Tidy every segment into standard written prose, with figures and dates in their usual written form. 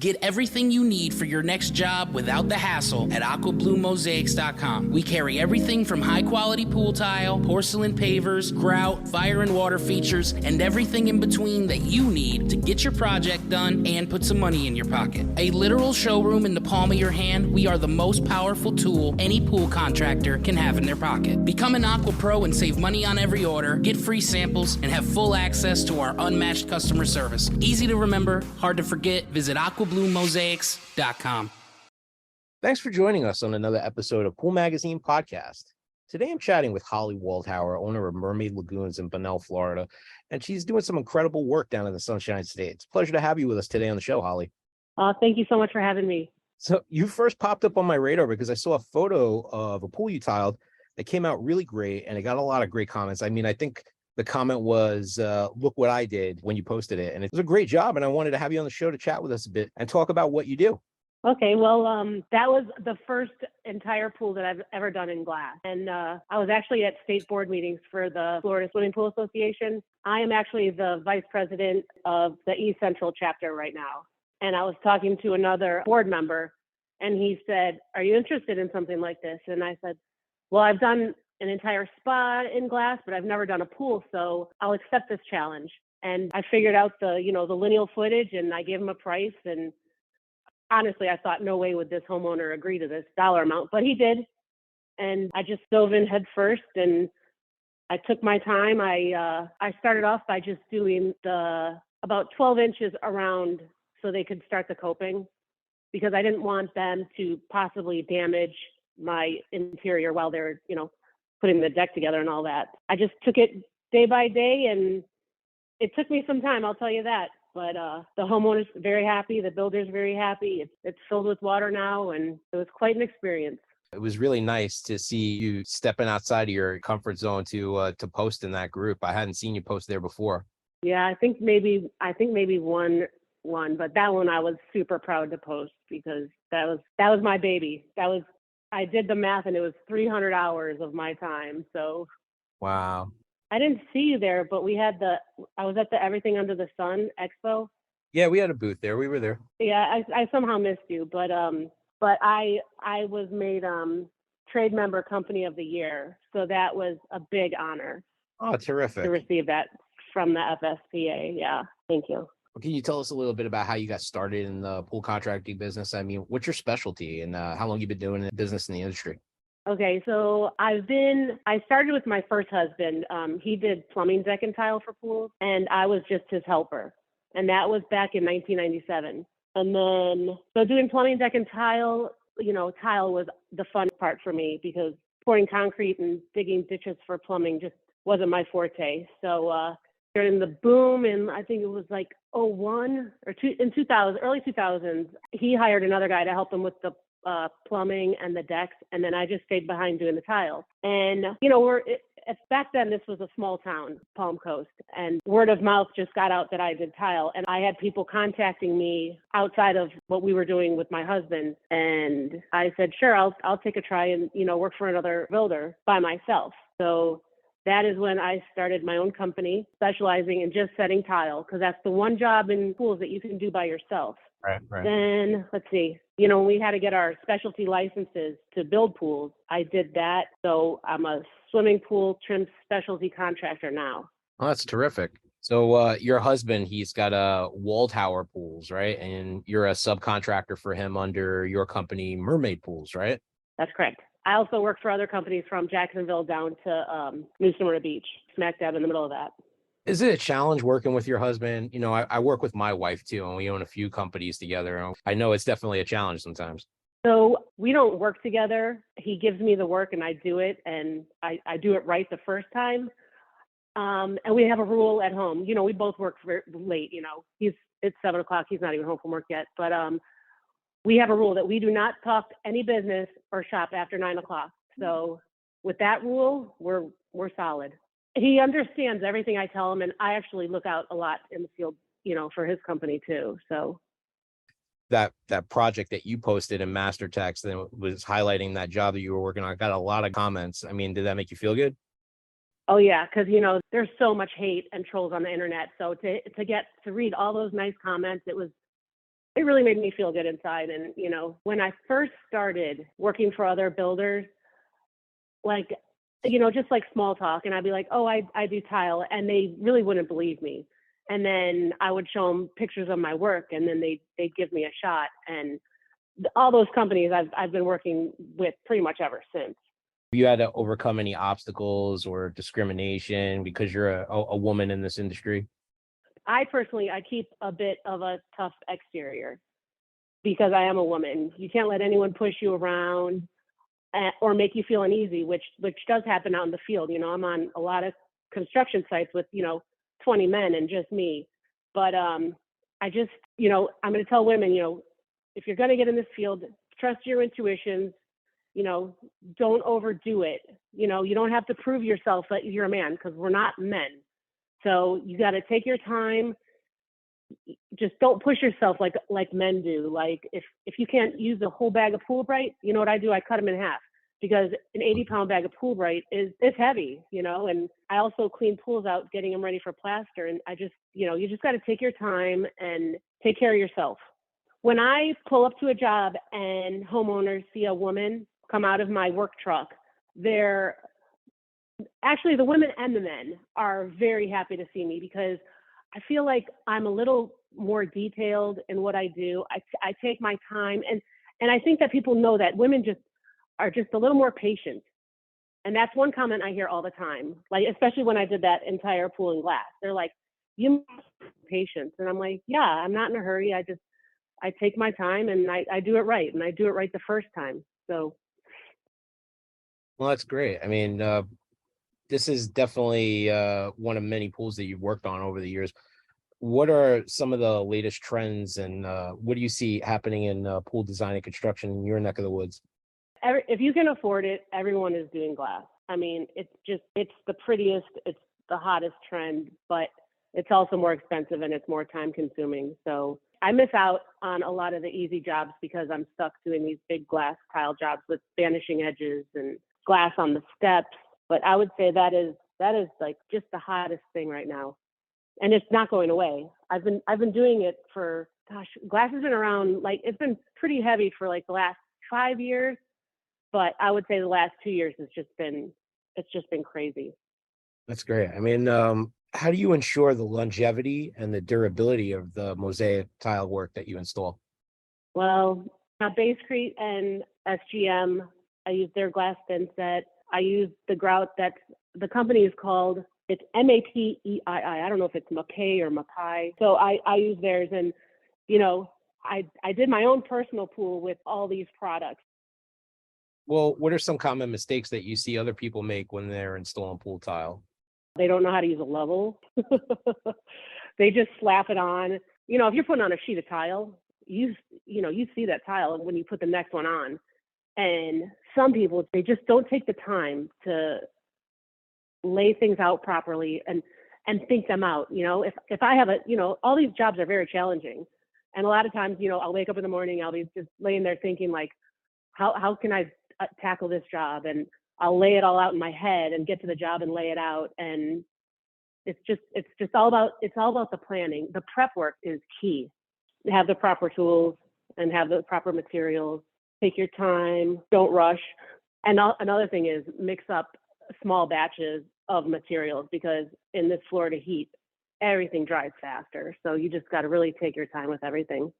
Get everything you need for your next job without the hassle at aquabluemosaics.com. We carry everything from high-quality pool tile, porcelain pavers, grout, fire and water features, and everything in between that you need to get your project done and put some money in your pocket. A literal showroom in the palm of your hand, we are the most powerful tool any pool contractor can have in their pocket. Become an Aqua Pro and save money on every order, get free samples, and have full access to our unmatched customer service. Easy to remember, hard to forget. Visit aquabluemosaics.com. Thanks for joining us on another episode of Pool Magazine Podcast. Today I'm chatting with Holly Waldhauer, owner of Mermaid Lagoons in Bunnell, Florida, and she's doing some incredible work down in the Sunshine State. It's a pleasure to have you with us today on the show, Holly. Thank you so much for having me. So you first popped up on my radar because I saw a photo of a pool you tiled that came out really great, and it got a lot of great comments. I mean, I think the comment was, look what I did when you posted it. And it was a great job. And I wanted to have you on the show to chat with us a bit and talk about what you do. Okay, well, that was the first entire pool that I've ever done in glass. And I was actually at state board meetings for the Florida Swimming Pool Association. I am actually the vice president of the East Central chapter right now. And I was talking to another board member, and he said, "Are you interested in something like this?" And I said, "Well, I've done an entire spa in glass, but I've never done a pool, so I'll accept this challenge." And I figured out the lineal footage, and I gave him a price. And honestly, I thought, no way would this homeowner agree to this dollar amount, but he did. And I just dove in head first, and I took my time. I started off by just doing about 12 inches around so they could start the coping, because I didn't want them to possibly damage my interior while they're, putting the deck together and all that. I just took it day by day, and it took me some time, I'll tell you that. But the homeowner's very happy, the builder's very happy. It's filled with water now, and it was quite an experience. It was really nice to see you stepping outside of your comfort zone to post in that group. I hadn't seen you post there before. Yeah, I think maybe one, but that one I was super proud to post, because that was my baby. I did the math, and it was 300 hours of my time. So wow. I didn't see you there, but I was at the Everything Under the Sun Expo. Yeah, we had a booth there. We were there. Yeah, I somehow missed you, but I was made trade member company of the year. So that was a big honor. Oh, terrific. To receive that from the FSPA. Yeah, thank you. Can you tell us a little bit about how you got started in the pool contracting business? I mean, what's your specialty, and how long you've been doing in business in the industry? Okay, so I started with my first husband. He did plumbing, deck, and tile for pools, and I was just his helper. And that was back in 1997. And then, so doing plumbing, deck, and tile, tile was the fun part for me, because pouring concrete and digging ditches for plumbing just wasn't my forte. So during the boom, and I think it was like 01 or 2000, early 2000s, he hired another guy to help him with the plumbing and the decks, and then I just stayed behind doing the tile. And back then this was a small town, Palm Coast, and word of mouth just got out that I did tile, and I had people contacting me outside of what we were doing with my husband, and I said, sure, I'll take a try and work for another builder by myself. So that is when I started my own company, specializing in just setting tile, because that's the one job in pools that you can do by yourself. Right. Then, let's see, when we had to get our specialty licenses to build pools, I did that. So I'm a swimming pool trim specialty contractor now. Oh, that's terrific. So your husband, he's got Waldhauer Pools, right? And you're a subcontractor for him under your company, Mermaid Pools, right? That's correct. I also work for other companies from Jacksonville down to New Smyrna Beach, smack dab in the middle of that. Is it a challenge working with your husband? I work with my wife too, and we own a few companies together. I know it's definitely a challenge sometimes. So we don't work together. He gives me the work and I do it, and I do it right the first time. And we have a rule at home. We both work very late. It's 7 o'clock. He's not even home from work yet. But we have a rule that we do not talk any business or shop after 9 o'clock. So with that rule, we're solid. He understands everything I tell him, and I actually look out a lot in the field, for his company too. So that project that you posted in Master Text that was highlighting that job that you were working on, got a lot of comments. I mean, did that make you feel good? Oh yeah, because there's so much hate and trolls on the internet. So to read all those nice comments, it was it really made me feel good inside. And, when I first started working for other builders, like, just like small talk, and I'd be like, oh, I do tile, and they really wouldn't believe me. And then I would show them pictures of my work, and then they'd give me a shot. And all those companies I've been working with pretty much ever since. You had to overcome any obstacles or discrimination because you're a woman in this industry? I keep a bit of a tough exterior because I am a woman. You can't let anyone push you around or make you feel uneasy, which does happen out in the field. I'm on a lot of construction sites with, 20 men and just me. But I just, I'm going to tell women, if you're going to get in this field, trust your intuitions, don't overdo it. You don't have to prove yourself that you're a man, because we're not men. So you got to take your time. Just don't push yourself like men do. Like if you can't use a whole bag of Pool Bright, you know what I do? I cut them in half, because an 80-pound bag of Pool Bright is heavy, and I also clean pools out, getting them ready for plaster. And I just, you just got to take your time and take care of yourself. When I pull up to a job and homeowners see a woman come out of my work truck, actually, the women and the men are very happy to see me, because I feel like I'm a little more detailed in what I do. I take my time, and I think that people know that women are just a little more patient. And that's one comment I hear all the time, like, especially when I did that entire pool in glass. They're like, you must have patience. And I'm like, yeah, I'm not in a hurry. I take my time, and I do it right, and I do it right the first time. So. Well, that's great. I mean, this is definitely one of many pools that you've worked on over the years. What are some of the latest trends, and what do you see happening in pool design and construction in your neck of the woods? If you can afford it, everyone is doing glass. I mean, it's the prettiest, it's the hottest trend, but it's also more expensive and it's more time consuming. So I miss out on a lot of the easy jobs because I'm stuck doing these big glass tile jobs with vanishing edges and glass on the steps. But I would say that is like just the hottest thing right now. And it's not going away. I've been doing it for, glass has been around, like, it's been pretty heavy for like the last 5 years, but I would say the last 2 years it's just been crazy. That's great. I mean, how do you ensure the longevity and the durability of the mosaic tile work that you install? Well, Base Crete and SGM, I use their glass thin set. I use the grout the company is called, it's MAPEII. I don't know if it's Mackay or Mackay. So I use theirs, and, I did my own personal pool with all these products. Well, what are some common mistakes that you see other people make when they're installing pool tile? They don't know how to use a level. They just slap it on. If you're putting on a sheet of tile, you see that tile when you put the next one on. And some people, they just don't take the time to lay things out properly and think them out. If I have all these jobs are very challenging. And a lot of times, I'll wake up in the morning, I'll be just laying there thinking, like, how can I tackle this job? And I'll lay it all out in my head and get to the job and lay it out. And it's all about the planning. The prep work is key. Have the proper tools and have the proper materials. Take your time, don't rush. And another thing is mix up small batches of materials, because in this Florida heat, everything dries faster. So you just got to really take your time with everything.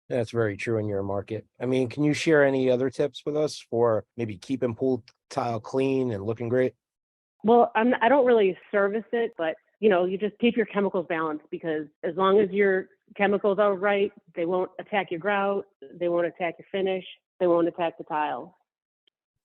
That's very true in your market. I mean, can you share any other tips with us for maybe keeping pool tile clean and looking great? Well, I don't really service it, but you just keep your chemicals balanced, because as long as your chemicals are right, they won't attack your grout, they won't attack your finish, they won't attack the tile.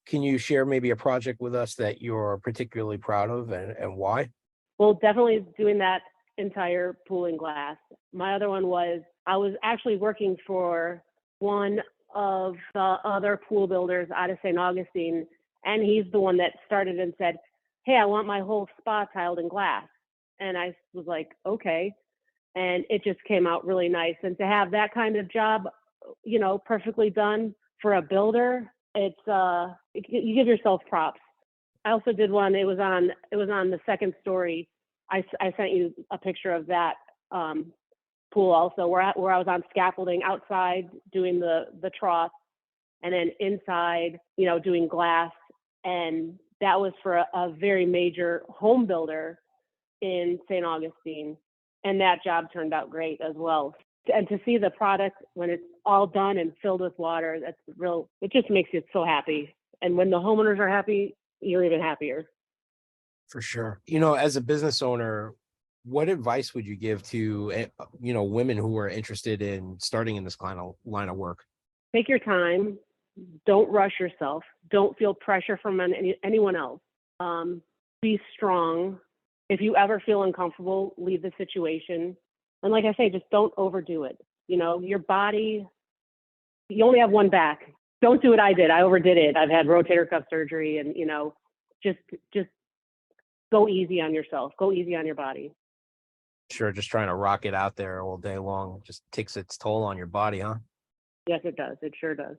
Can you share maybe a project with us that you're particularly proud of, and why? Well, definitely doing that entire pool in glass. My other one was, I was actually working for one of the other pool builders out of St. Augustine, and he's the one that started and said, hey, I want my whole spa tiled in glass. And I was like, okay. And it just came out really nice. And to have that kind of job, perfectly done for a builder, it's you give yourself props. I also did one. It was on the second story. I sent you a picture of that pool also, where I was on scaffolding outside doing the trough, and then inside, doing glass. And that was for a very major home builder in St. Augustine. And that job turned out great as well. And to see the product when it's all done and filled with water, it just makes you so happy. And when the homeowners are happy, you're even happier. For sure. As a business owner, what advice would you give to, women who are interested in starting in this kind of line of work? Take your time. Don't rush yourself. Don't feel pressure from anyone else. Be strong. If you ever feel uncomfortable, leave the situation. And like I say, just don't overdo it. Your body, you only have one back. Don't do what I did. I overdid it. I've had rotator cuff surgery, and, just go easy on yourself. Go easy on your body. Sure. Just trying to rock it out there all day long just takes its toll on your body, huh? Yes, it does. It sure does.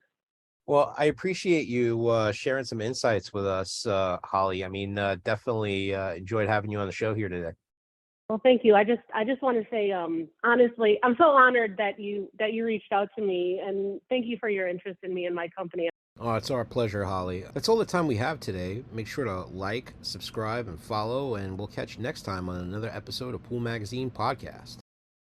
Well, I appreciate you sharing some insights with us, Holly. I mean, definitely enjoyed having you on the show here today. Well, thank you. I just want to say, honestly, I'm so honored that you reached out to me, and thank you for your interest in me and my company. Oh, it's our pleasure, Holly. That's all the time we have today. Make sure to like, subscribe, and follow, and we'll catch you next time on another episode of Pool Magazine Podcast.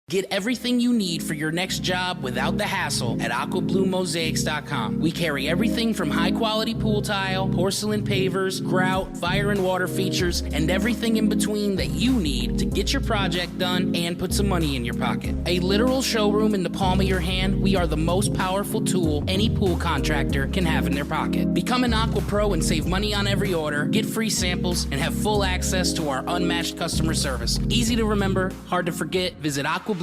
Get everything you need for your next job without the hassle at aquabluemosaics.com. We carry everything from high-quality pool tile, porcelain pavers, grout, fire and water features, and everything in between that you need to get your project done and put some money in your pocket. A literal showroom in the palm of your hand, we are the most powerful tool any pool contractor can have in their pocket. Become an Aqua Pro and save money on every order, get free samples, and have full access to our unmatched customer service. Easy to remember, hard to forget. Visit aquabluemosaics.com.